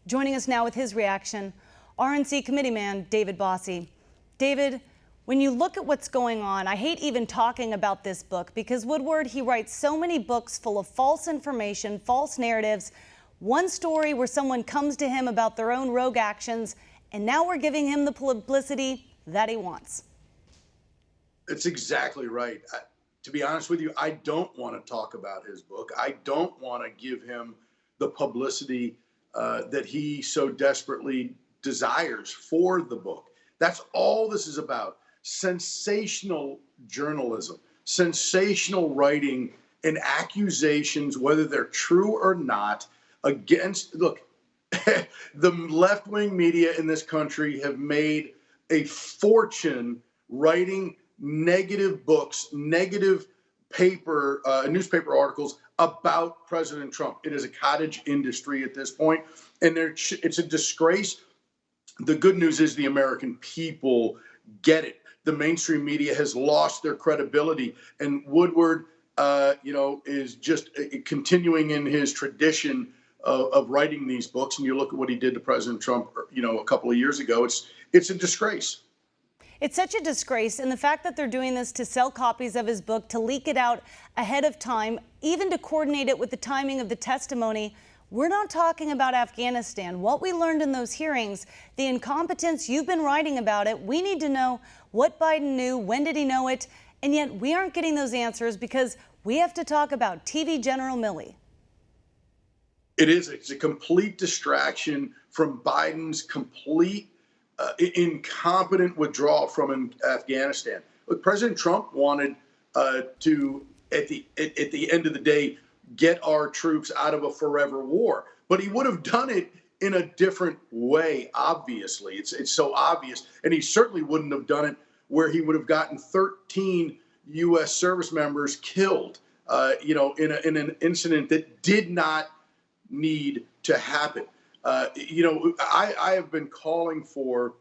Joining us now with his reaction, RNC committeeman David Bossie. David, when you look at what's going on, I hate even talking about this book because Woodward, he writes so many books full of false information, false narratives, one story where someone comes to him about their own rogue actions, and now we're giving him the publicity that he wants. It's exactly right. To be honest with you, I don't want to talk about his book. I don't want to give him the publicity that he so desperately desires for the book. That's all this is about. Sensational journalism, sensational writing, and accusations, whether they're true or not, against, look, the left-wing media in this country have made a fortune writing negative books, negative newspaper articles about President Trump. It is a cottage industry at this point, and it's a disgrace. The good news is the American people get it. The mainstream media has lost their credibility, and Woodward, is just continuing in his tradition of writing these books. And you look at what he did to President Trump, a couple of years ago. It's a disgrace. It's such a disgrace, and the fact that they're doing this to sell copies of his book, to leak it out ahead of time, even to coordinate it with the timing of the testimony. We're not talking about Afghanistan. What we learned in those hearings, the incompetence, you've been writing about it. We need to know what Biden knew, when did he know it, and yet we aren't getting those answers because we have to talk about TV General Milley. It's a complete distraction from Biden's complete incompetent withdrawal from Afghanistan. Look, President Trump wanted to, at the end of the day, get our troops out of a forever war, but he would have done it in a different way. Obviously, it's so obvious, and he certainly wouldn't have done it where he would have gotten 13 U.S. service members killed, in an incident that did not need to happen. I have been calling for,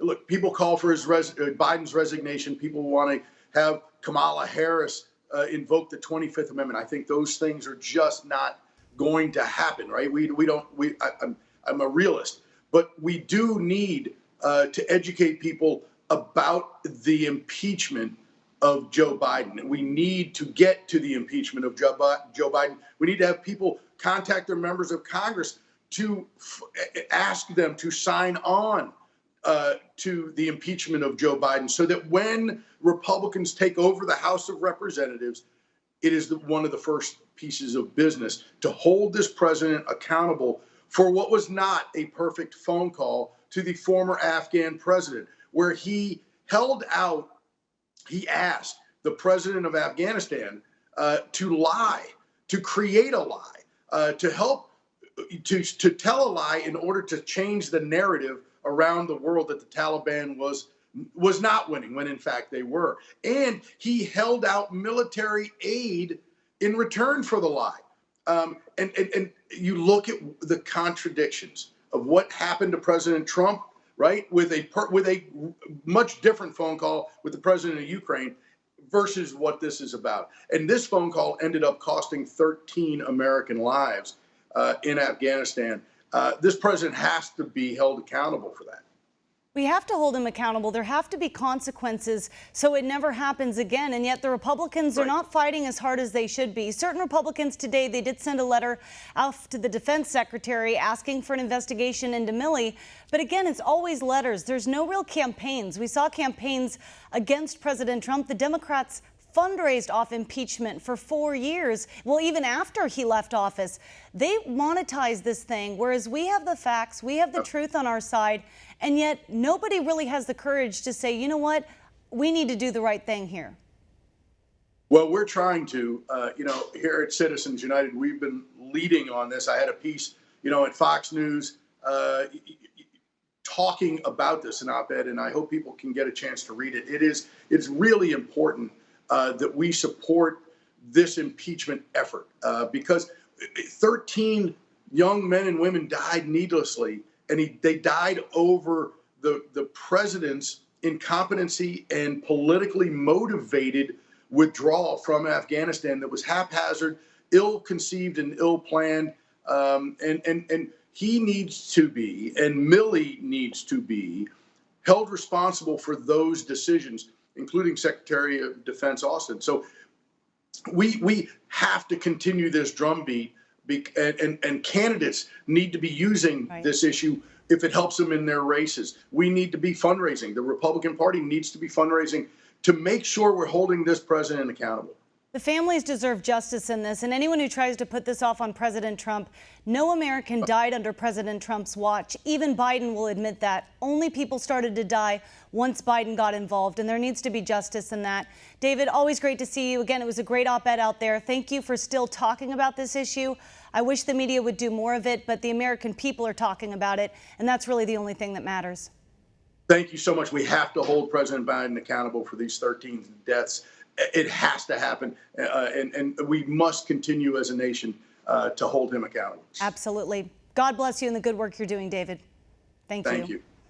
look, people call for Biden's resignation. People want to have Kamala Harris invoke the 25th Amendment. I think those things are just not going to happen, right? I'm a realist, but we do need to educate people about the impeachment of Joe Biden. We need to get to the impeachment of Joe Biden. We need to have people contact their members of Congress to ask them to sign on to the impeachment of Joe Biden, so that when Republicans take over the House of Representatives, it is one of the first pieces of business to hold this president accountable for what was not a perfect phone call to the former Afghan president, where he asked the president of Afghanistan to lie, to create a lie, to tell a lie in order to change the narrative around the world that the Taliban was not winning, when in fact they were. And he held out military aid in return for the lie. And you look at the contradictions of what happened to President Trump, right, with a much different phone call with the president of Ukraine versus what this is about. And this phone call ended up costing 13 American lives in Afghanistan. This president has to be held accountable for that. We have to hold him accountable. There have to be consequences so it never happens again. And yet the Republicans are not fighting as hard as they should be. Certain Republicans today, they did send a letter out to the defense secretary asking for an investigation into Milley. But again, it's always letters. There's no real campaigns. We saw campaigns against President Trump. The Democrats fundraised off impeachment for 4 years. Well, even after he left office, they monetized this thing, whereas we have the facts, we have the truth on our side, and yet nobody really has the courage to say, you know what, we need to do the right thing here. Well, we're trying to, here at Citizens United, we've been leading on this. I had a piece, at Fox News talking about this, an op-ed, and I hope people can get a chance to read it. It's really important that we support this impeachment effort because 13 young men and women died needlessly, and they died over the president's incompetency and politically motivated withdrawal from Afghanistan that was haphazard, ill-conceived, and ill-planned. And he needs to be, and Milley needs to be, held responsible for those decisions, including Secretary of Defense Austin. So we have to continue this drumbeat, and candidates need to be using this issue if it helps them in their races. We need to be fundraising. The Republican Party needs to be fundraising to make sure we're holding this president accountable. The families deserve justice in this, and anyone who tries to put this off on President Trump, no American died under President Trump's watch. Even Biden will admit that. Only people started to die once Biden got involved, and there needs to be justice in that. David, always great to see you. Again, it was a great op-ed out there. Thank you for still talking about this issue. I wish the media would do more of it, but the American people are talking about it, and that's really the only thing that matters. Thank you so much. We have to hold President Biden accountable for these 13 deaths. It has to happen, and we must continue as a nation to hold him accountable. Absolutely. God bless you and the good work you're doing, David. Thank you. Thank you.